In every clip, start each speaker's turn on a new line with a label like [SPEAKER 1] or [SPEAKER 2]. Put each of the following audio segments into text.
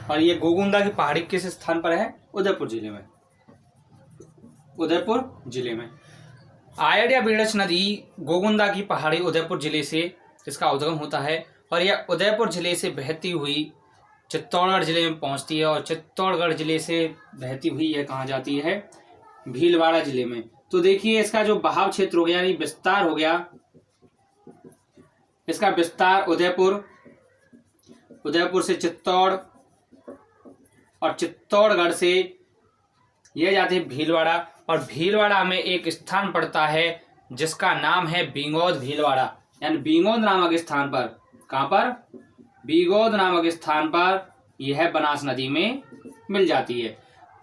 [SPEAKER 1] और ये गोगुंदा की पहाड़ी किस स्थान पर है? उदयपुर जिले में। उदयपुर जिले में आयड़ या बेड़च नदी गोगुंदा की पहाड़ी उदयपुर जिले से इसका उद्गम होता है और यह उदयपुर जिले से बहती हुई चित्तौड़गढ़ जिले में पहुंचती है और चित्तौड़गढ़ जिले से बहती हुई यह कहाँ जाती है? भीलवाड़ा जिले में। तो देखिए इसका जो बहाव क्षेत्र हो गया यानी विस्तार हो गया, इसका विस्तार उदयपुर से चित्तौड़ और चित्तौड़गढ़ से यह जाती है भीलवाड़ा और भीलवाड़ा में एक स्थान पड़ता है जिसका नाम है बींगोद भीलवाड़ा, यानी बींगोद नामक स्थान पर। कहाँ पर? बींगोद नामक स्थान पर यह बनास नदी में मिल जाती है।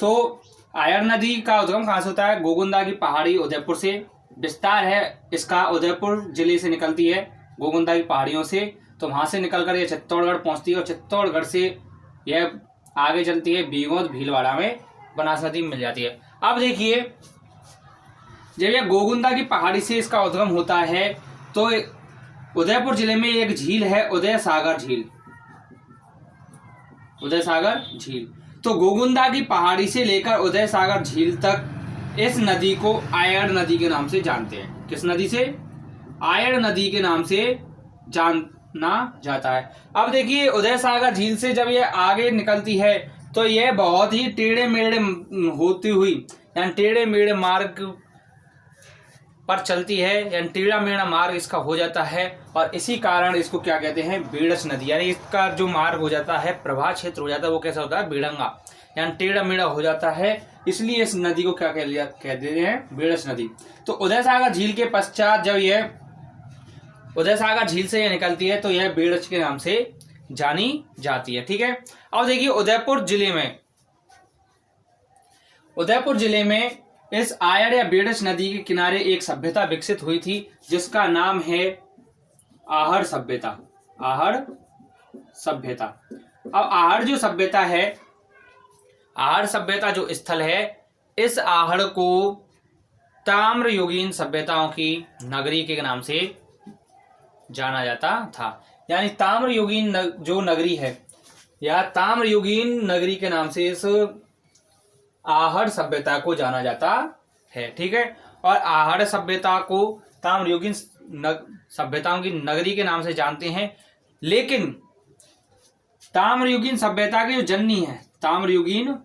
[SPEAKER 1] तो आयड़ नदी का उद्गम कहाँ से होता है? गोगुंदा की पहाड़ी उदयपुर से। विस्तार है इसका उदयपुर जिले से निकलती है गोगुंदा की पहाड़ियों से, तो वहां से निकलकर यह चित्तौड़गढ़ पहुंचती है और चित्तौड़गढ़ से यह आगे चलती है बींगोद भीलवाड़ा में बनास नदी मिल जाती है। अब देखिए जब यह गोगुंदा की पहाड़ी से इसका उद्गम होता है तो उदयपुर जिले में एक झील है उदय सागर झील। उदय सागर झील। तो गोगुंदा की पहाड़ी से लेकर उदय सागर झील तक इस नदी को आयड़ नदी के नाम से जानते हैं। किस नदी से? आयड़ नदी के नाम से जाना जाता है। अब देखिए उदय सागर झील से जब यह आगे निकलती है तो यह बहुत ही टेढ़े मेढ़े होती हुई यानी टेढ़े मेढ़े मार्ग पर चलती है, यानी टेढ़ा मेढ़ा मार्ग इसका हो जाता है और इसी कारण इसको क्या कहते हैं? बेड़च नदी। यानी इसका जो मार्ग हो जाता है, प्रवाह क्षेत्र हो जाता है, वो कैसा होता है? बेड़ंगा, यानी टेढ़ा मेढ़ा हो जाता है, इसलिए इस नदी को क्या कहते हैं? बेड़च नदी। तो उदय सागर झील के पश्चात जब यह उदय सागर झील से यह निकलती है तो यह बेड़च के नाम से जानी जाती है। ठीक है। अब देखिए उदयपुर जिले में इस आयड़ या बेड़च नदी के किनारे एक सभ्यता विकसित हुई थी जिसका नाम है आहड़ सभ्यता। आहड़ सभ्यता। अब आहड़ जो सभ्यता है, आहड़ सभ्यता जो स्थल है, इस आहड़ को ताम्रयुगीन सभ्यताओं की नगरी के नाम से जाना जाता था। यानी ताम्रयुगीन जो नगरी है या ताम्रयुगीन नगरी के नाम से इस आहड़ सभ्यता को जाना जाता है। ठीक है। और आहड़ सभ्यता को ताम्रयुगीन सभ्यताओं की नगरी के नाम से जानते हैं, लेकिन ताम्रयुगीन सभ्यता की जो जननी है, ताम्रयुगीन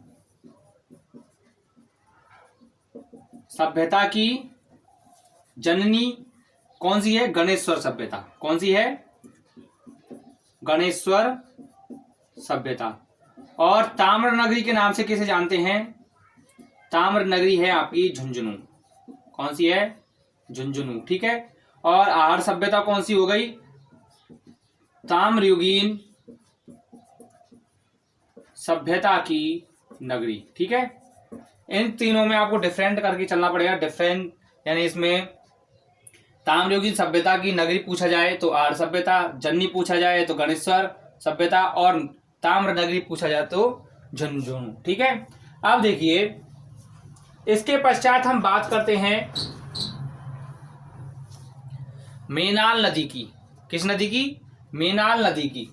[SPEAKER 1] सभ्यता की जननी कौन सी है? गणेश्वर सभ्यता। कौन सी है? गणेश्वर सभ्यता। और ताम्र नगरी के नाम से किसे जानते हैं? ताम्र नगरी है आपकी झुंझुनू। कौन सी है? झुंझुनू। ठीक है। और आहड़ सभ्यता कौन सी हो गई? ताम्रयुगीन सभ्यता की नगरी। ठीक है। इन तीनों में आपको डिफरेंट करके चलना पड़ेगा। डिफरेंट यानी इसमें ताम्रयुगीन सभ्यता की नगरी पूछा जाए तो आहड़ सभ्यता, जननी पूछा जाए तो गणेश्वर सभ्यता और ताम्र नगरी पूछा जाए तो झुंझुनू। ठीक है। अब देखिए इसके पश्चात हम बात करते हैं मेनाल नदी की। किस नदी की? मेनाल नदी की।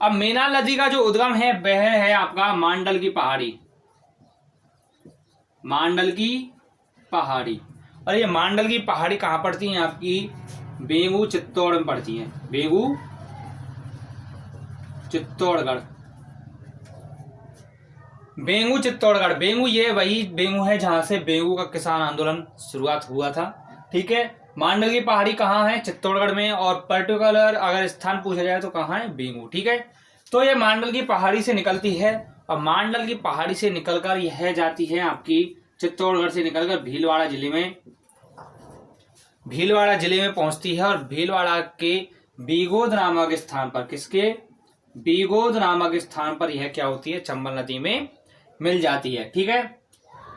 [SPEAKER 1] अब मेनाल नदी का जो उद्गम है वह है आपका मांडल की पहाड़ी। मांडल की पहाड़ी। और ये मांडल की पहाड़ी कहाँ पड़ती है? आपकी बेंगू चित्तौड़ में पड़ती है। बेंगू चित्तौड़गढ़। बेंगू चित्तौड़गढ़। बेंगू ये वही बेंगू है जहां से बेंगू का किसान आंदोलन शुरुआत हुआ था। ठीक है। मांडल की पहाड़ी कहाँ है? चित्तौड़गढ़ में। और पर्टिकुलर अगर स्थान पूछा जाए तो कहाँ है? बेंगू। ठीक है। तो ये मांडल की पहाड़ी से निकलती है और मांडल की पहाड़ी से निकलकर यह जाती है आपकी चित्तौड़गढ़ से निकलकर भीलवाड़ा जिले में पहुंचती है और भीलवाड़ा के बीगोद नामक स्थान पर, किसके? बीगोद नामक स्थान पर यह क्या होती है? चंबल नदी में मिल जाती है। ठीक है।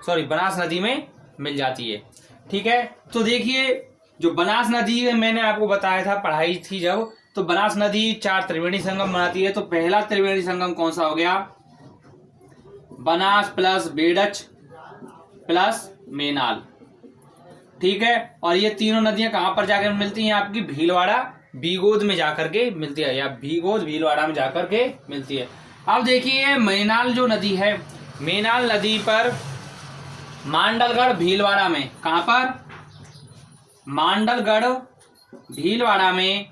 [SPEAKER 1] सॉरी, बनास नदी में मिल जाती है। ठीक है। तो देखिए जो बनास नदी मैंने आपको बताया था, पढ़ाई थी जब, तो बनास नदी 4 त्रिवेणी संगम बनाती है। तो पहला त्रिवेणी संगम कौन सा हो गया? Banas plus Berach plus Menal. ठीक है। और ये तीनों नदियां कहां पर जाकर मिलती हैं? आपकी भीलवाड़ा बीगोद में जाकर के मिलती है, या बीगोद भीलवाड़ा में जाकर के मिलती है। अब देखिए मेनाल जो नदी है, मेनाल नदी पर मांडलगढ़ भीलवाड़ा में, कहाँ पर, मांडलगढ़ भीलवाड़ा में,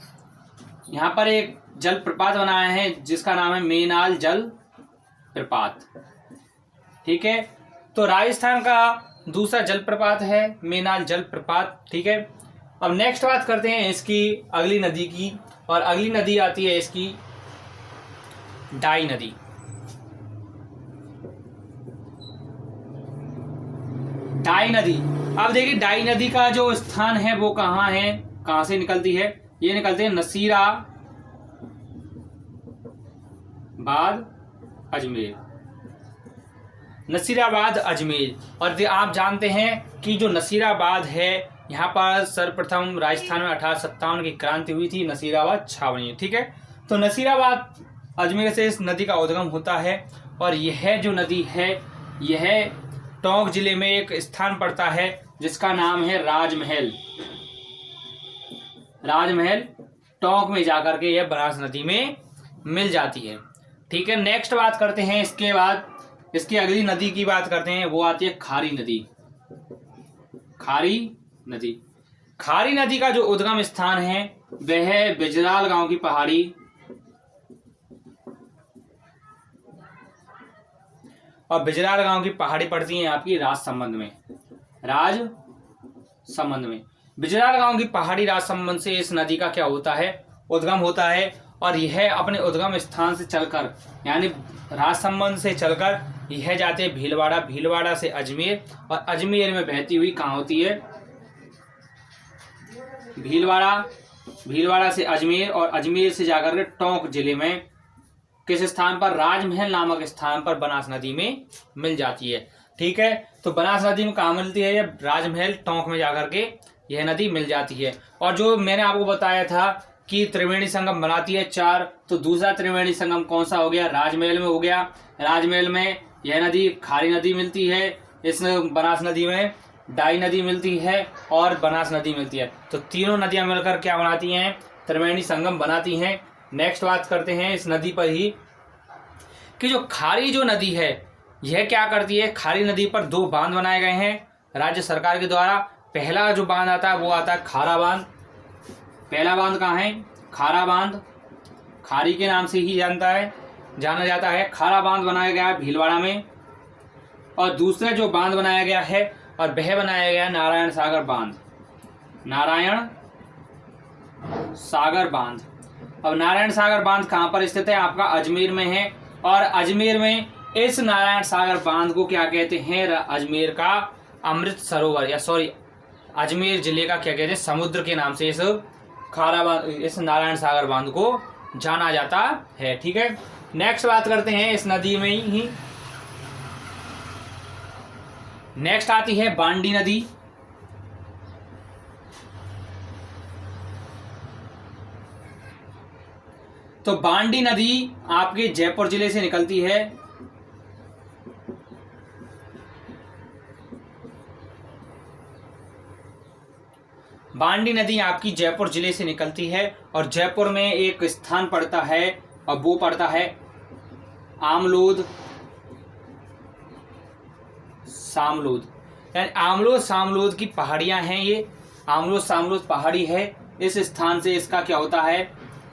[SPEAKER 1] यहाँ पर एक जलप्रपात बनाया है जिसका नाम है मेनाल जल प्रपात। ठीक है, तो राजस्थान का दूसरा जलप्रपात है मेनाल जलप्रपात। ठीक है, अब नेक्स्ट बात करते हैं इसकी अगली नदी की, और अगली नदी आती है इसकी डाई नदी। डाई नदी, अब देखिए डाई नदी का जो स्थान है वो कहाँ है, कहाँ से निकलती है, ये निकलते हैं नसीराबाद अजमेर, नसीराबाद अजमेर। और आप जानते हैं कि जो नसीराबाद है, यहाँ पर सर्वप्रथम राजस्थान में 1857 की क्रांति हुई थी, नसीराबाद छावनी। ठीक है, तो नसीराबाद अजमेर से इस नदी का उद्गम होता है, और यह जो नदी है यह टोंक जिले में एक स्थान पड़ता है जिसका नाम है राजमहल। राजमहल टोंक में जाकर के यह बनास नदी में मिल जाती है। ठीक है, नेक्स्ट बात करते हैं, इसके बाद इसकी अगली नदी की बात करते हैं, वो आती है खारी नदी। खारी नदी, खारी नदी का जो उद्गम स्थान है वह है बिजराल गांव की पहाड़ी, और बिजराल गांव की पहाड़ी पड़ती है आपकी राजसमंद में। राजसमंद में बिजराल गांव की पहाड़ी राजसमंद से इस नदी का क्या होता है, उद्गम होता है, और यह अपने उद्गम स्थान से चलकर, यानी राजसमंद से चलकर यह जाते हैं भीलवाड़ा, भीलवाड़ा से अजमेर, और अजमेर में बहती हुई कहाँ होती है, भीलवाड़ा, भीलवाड़ा से अजमेर, और अजमेर से जाकर के टोंक जिले में किस स्थान पर, राजमहल नामक स्थान पर बनास नदी में मिल जाती है। ठीक है, तो बनास नदी में कहाँ मिलती है, ये राजमहल टोंक में जाकर के यह नदी मिल जाती है। और जो मैंने आपको बताया था कि त्रिवेणी संगम बनाती है 4, तो दूसरा त्रिवेणी संगम कौन सा हो गया, राजमहल में हो गया। राजमहल में यह नदी खारी नदी मिलती है, इस बनास नदी में डाई नदी मिलती है, और बनास नदी मिलती है। तो तीनों नदियां मिलकर क्या बनाती हैं, त्रिवेणी संगम बनाती हैं। नेक्स्ट बात करते हैं इस नदी पर ही कि जो खारी जो नदी है यह क्या करती है, खारी नदी पर 2 बांध बनाए गए हैं राज्य सरकार के द्वारा। पहला जो बांध आता है वो आता है खारा बांध। पहला बांध कहाँ है, खारा बांध, खारी के नाम से ही जाना जाता है। खारा बांध बनाया गया है भीलवाड़ा में। और दूसरा जो बांध बनाया गया है और वह बनाया गया नारायण सागर बांध, नारायण सागर बांध। अब नारायण सागर बांध कहाँ पर स्थित है, आपका अजमेर में है। और अजमेर में इस नारायण सागर बांध को क्या कहते हैं, अजमेर का अमृत सरोवर, या सॉरी अजमेर जिले का क्या कहते हैं, समुद्र के नाम से इस नारायण सागर बांध को जाना जाता है। ठीक है, नेक्स्ट बात करते हैं इस नदी में ही, नेक्स्ट आती है बांडी नदी। तो बांडी नदी आपके जयपुर जिले से निकलती है। बांडी नदी आपकी जयपुर जिले से निकलती है, और जयपुर में एक स्थान पड़ता है, और वो पड़ता है आमलोद सामलोद, यानी आमलोद सामलोद की पहाड़ियां हैं। ये आमलोद सामलोद पहाड़ी है, इस स्थान से इसका क्या होता है,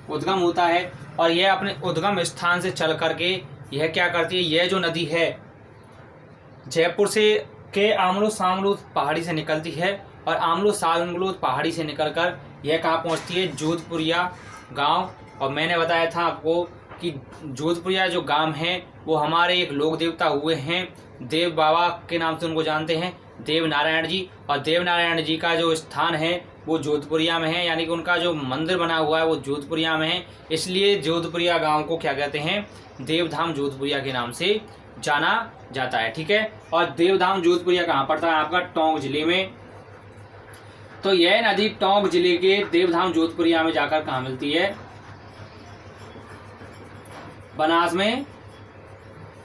[SPEAKER 1] उद्गम होता है। और यह अपने उद्गम स्थान से चल करके यह क्या करती है, यह जो नदी है जयपुर से के आमलोद सामलोद पहाड़ी से निकलती है, और आमलोद सामलोद पहाड़ी से निकलकर यह कहाँ पहुँचती है, जोधपुरिया गांव। और मैंने बताया था आपको कि जोधपुरिया जो गांव है वो हमारे एक लोक देवता हुए हैं, देव बाबा के नाम से उनको जानते हैं, देव नारायण जी। और देव नारायण जी का जो स्थान है वो जोधपुरिया में है, यानी कि उनका जो मंदिर बना हुआ है वो जोधपुरिया में है। इसलिए जोधपुरिया गांव को क्या कहते हैं, देवधाम जोधपुरिया के नाम से जाना जाता है। ठीक है, और देवधाम जोधपुरिया कहाँ पड़ता है, आपका टोंक जिले में। तो यह नदी टोंक जिले के देवधाम जोधपुरिया में जाकर कहाँ मिलती है, बनास में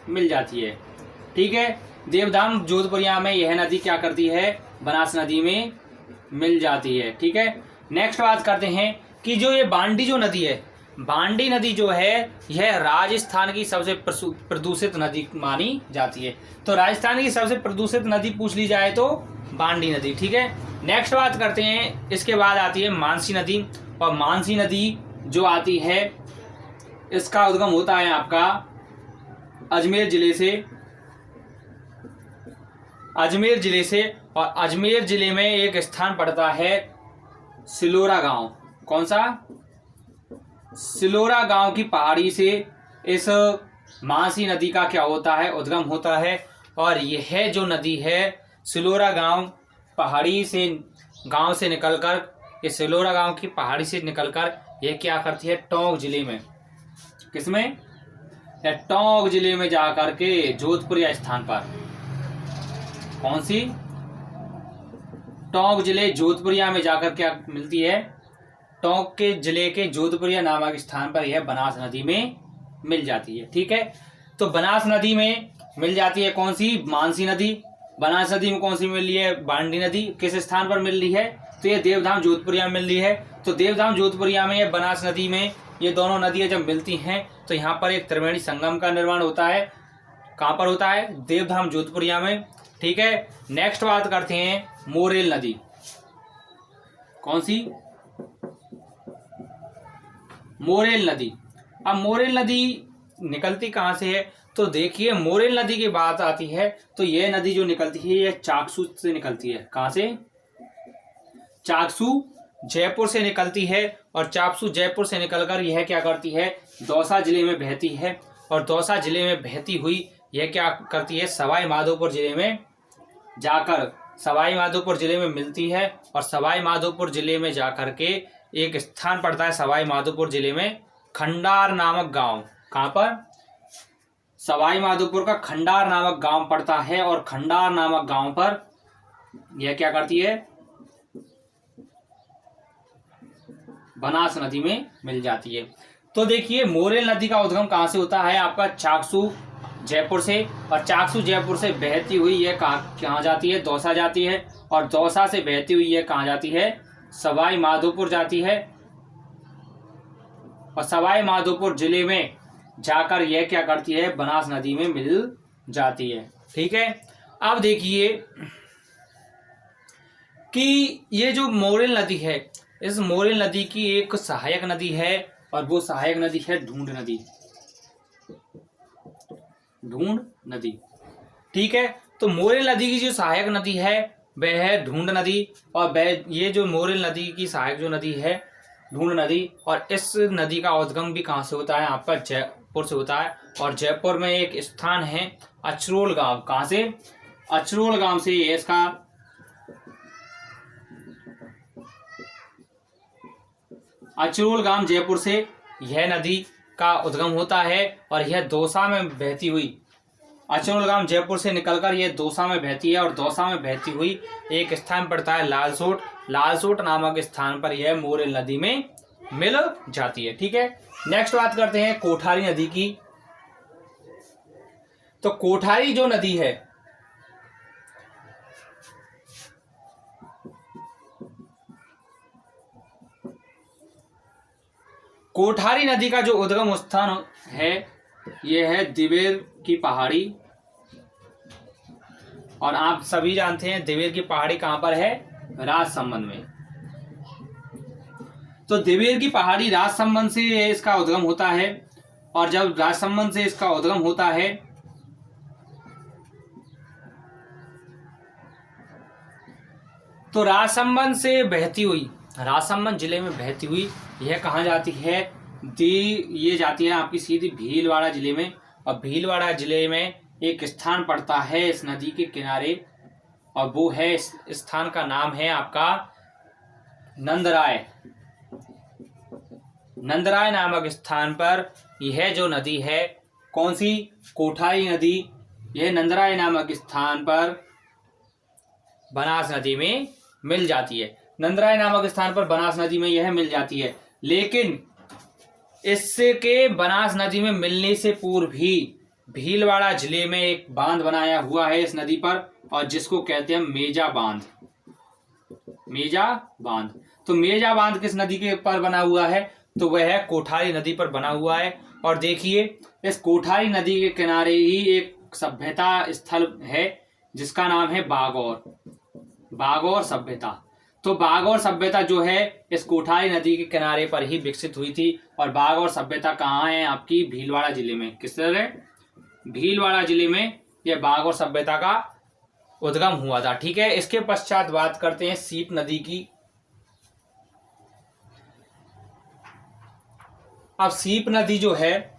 [SPEAKER 1] मिल जाती है। ठीक है, देवधाम जोधपुरिया में यह नदी क्या करती है, बनास नदी में मिल जाती है। ठीक है, नेक्स्ट बात करते हैं कि जो ये बांडी जो नदी है, बांडी नदी जो है यह राजस्थान की सबसे प्रदूषित नदी मानी जाती है। तो राजस्थान की सबसे प्रदूषित नदी पूछ ली जाए तो बांडी नदी। ठीक है, नेक्स्ट बात करते हैं। इसके बाद आती है मानसी नदी, और मानसी नदी जो आती है इसका उद्गम होता है आपका अजमेर जिले से, अजमेर जिले से। और अजमेर जिले में एक स्थान पड़ता है सिलोरा गांव। कौन सा? सिलोरा गांव की पहाड़ी से इस मानसी नदी का क्या होता है? उद्गम होता है। और यह जो नदी है सिलोरा गांव पहाड़ी से, गांव से निकलकर, ये सिलोरा गांव की पहाड़ी से निकलकर यह क्या करती है? टोंक जिले में, किसमें? टोंक जिले में जाकर के जोधपुरिया स्थान पर, कौन सी? टोंक जिले जोधपुरिया में जाकर क्या मिलती है? टोंक के जिले के जोधपुरिया नामक स्थान पर यह बनास नदी में मिल जाती है। ठीक है, तो बनास नदी में मिल जाती है कौन सी? मानसी नदी। बनास नदी में कौन सी मिल रही है? बांडी नदी। किस स्थान पर मिल रही है? तो ये देवधाम जोधपुरिया में मिल रही है। तो देवधाम जोधपुरिया में, ये बनास नदी में, ये दोनों नदियां जब मिलती हैं तो यहाँ पर एक त्रिवेणी संगम का निर्माण होता है। कहाँ पर होता है? देवधाम जोधपुरिया में। ठीक है, नेक्स्ट बात करते हैं मोरेल नदी। कौन सी? मोरेल नदी। अब मोरेल नदी निकलती कहाँ से है? तो देखिए, मोरेल नदी की बात आती है तो यह नदी जो निकलती है यह चाकसू से निकलती है। कहाँ से? चाकसू जयपुर से निकलती है। और चाकसू जयपुर से निकलकर यह क्या करती है? दौसा जिले में बहती है। और दौसा जिले में बहती हुई यह क्या करती है? सवाई माधोपुर जिले में जाकर, सवाई माधोपुर जिले में मिलती है। और सवाई माधोपुर जिले में जाकर के एक स्थान पड़ता है सवाई माधोपुर जिले में, खंडार नामक गांव। कहाँ पर? सवाई माधोपुर का खंडार नामक गांव पड़ता है। और खंडार नामक गांव पर यह क्या करती है? बनास नदी में मिल जाती है। तो देखिए, मोरेल नदी का उद्गम कहाँ से होता है? आपका चाकसू जयपुर से। और चाकसू जयपुर से बहती हुई यह कहाँ जाती है? दौसा जाती है। और दौसा से बहती हुई यह कहाँ जाती है? सवाई माधोपुर जाती है। और सवाई माधोपुर जिले में जाकर यह क्या करती है? बनास नदी में मिल जाती है। ठीक है, अब देखिए कि ये जो मोरेल नदी है, इस मोरेल नदी की एक सहायक नदी है, और वो सहायक नदी है ढूंढ नदी। ढूंढ नदी। ठीक है, तो मोरेल नदी की जो सहायक नदी है वह है ढूंढ नदी। और ये जो मोरेल नदी की सहायक जो नदी है ढूंढ नदी, और इस नदी का उद्गम भी कहाँ से होता है? आपका जयपुर से होता है। और जयपुर में एक स्थान है अचरोल गांव। कहाँ से? अचरोल गांव से ये इसका अचरोल गांव जयपुर से यह नदी का उद्गम होता है। और यह दौसा में बहती हुई, अचरोल गांव जयपुर से निकलकर यह दौसा में बहती है। और दौसा में बहती हुई एक स्थान पड़ता है लालसोट। लालसोट नामक स्थान पर यह मोरेल नदी में मिल जाती है। ठीक है, नेक्स्ट बात करते हैं कोठारी नदी की। तो कोठारी जो नदी है, कोठारी नदी का जो उद्गम स्थान है यह है दिवेर की पहाड़ी। और आप सभी जानते हैं दिवेर की पहाड़ी कहां पर है? राजसमंद में। तो दिवेर की पहाड़ी राजसमंद से इसका उद्गम होता है। और जब राजसमंद से इसका उद्गम होता है तो राजसमंद से बहती हुई, राजसमंद जिले में बहती हुई यह कहाँ जाती है? ये जाती है आपकी सीधी भीलवाड़ा जिले में। और भीलवाड़ा जिले में एक स्थान पड़ता है इस नदी के किनारे, और वो है, इस स्थान का नाम है आपका नंदराय। नंदराय नामक स्थान पर यह जो नदी है, कौन सी? कोठारी नदी, यह नंदराय नामक स्थान पर बनास नदी में मिल जाती है। नंदराय नामक स्थान पर बनास नदी में यह मिल जाती है। लेकिन इससे के बनास नदी में मिलने से पूर्व भी भीलवाड़ा जिले में एक बांध बनाया हुआ है इस नदी पर, और जिसको कहते हैं मेजा बांध। मेजा बांध। तो मेजा बांध किस नदी के ऊपर बना हुआ है? तो वह है कोठारी नदी पर बना हुआ है। और देखिए इस कोठारी नदी के किनारे ही एक सभ्यता स्थल है जिसका नाम है बागौर। बागौर सभ्यता। तो बागौर सभ्यता जो है इस कोठारी नदी के किनारे पर ही विकसित हुई थी। और बागौर सभ्यता कहाँ है? आपकी भीलवाड़ा जिले में। किस तरह? भीलवाड़ा जिले में यह बागौर सभ्यता का उद्गम हुआ था। ठीक है, इसके पश्चात बात करते हैं सीप नदी की। अब सीप नदी जो है,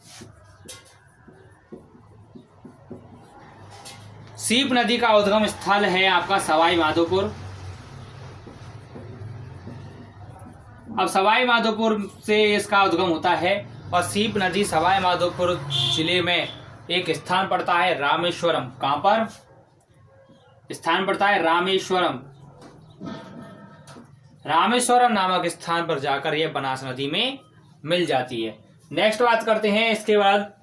[SPEAKER 1] सीप नदी का उद्गम स्थल है आपका सवाई माधोपुर। अब सवाई माधोपुर से इसका उद्गम होता है और सीप नदी सवाई माधोपुर जिले में एक स्थान पड़ता है रामेश्वरम। कहां पर स्थान पड़ता है? रामेश्वरम। रामेश्वरम नामक स्थान पर जाकर यह बनास नदी में मिल जाती है। नेक्स्ट बात करते हैं इसके बाद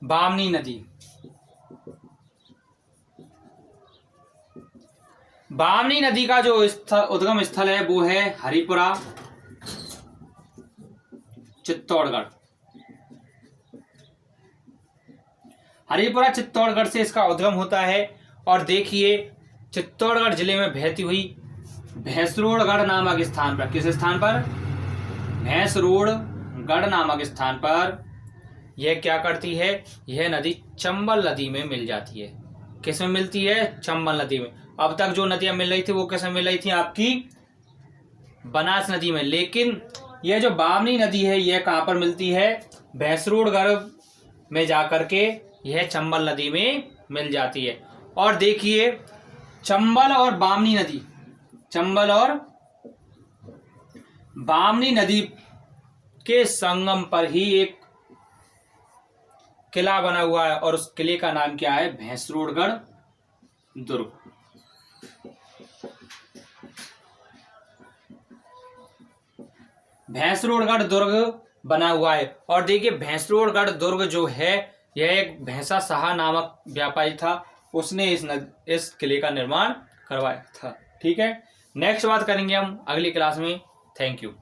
[SPEAKER 1] बामनी नदी। बामनी नदी का जो उद्गम स्थल है वो है हरिपुरा, चित्तौड़गढ़। हरिपुरा चित्तौड़गढ़ से इसका उद्गम होता है। और देखिए चित्तौड़गढ़ जिले में बहती हुई भैंसरोड़गढ़ नामक स्थान पर, किस स्थान पर? भैंसरोड़गढ़ नामक स्थान पर यह क्या करती है? यह नदी चंबल नदी में मिल जाती है। किस में मिलती है? चंबल नदी में। अब तक जो नदियां मिल रही थी वो किस में मिल रही थी? आपकी बनास नदी में। लेकिन यह जो बामनी नदी है यह कहां पर मिलती है? भैंसरोड़गढ़ में जाकर के यह चंबल नदी में मिल जाती है। और देखिए चंबल और बामनी नदी, चंबल और बामनी नदी के संगम पर ही एक किला बना हुआ है और उस किले का नाम क्या है? भैंसरोड़गढ़ दुर्ग। भैंसरोड़गढ़ दुर्ग बना हुआ है। और देखिए भैंसरोड़गढ़ दुर्ग जो है यह एक भैंसा साहा नामक व्यापारी था, उसने इस किले का निर्माण करवाया था। ठीक है, नेक्स्ट बात करेंगे हम अगली क्लास में। Thank you.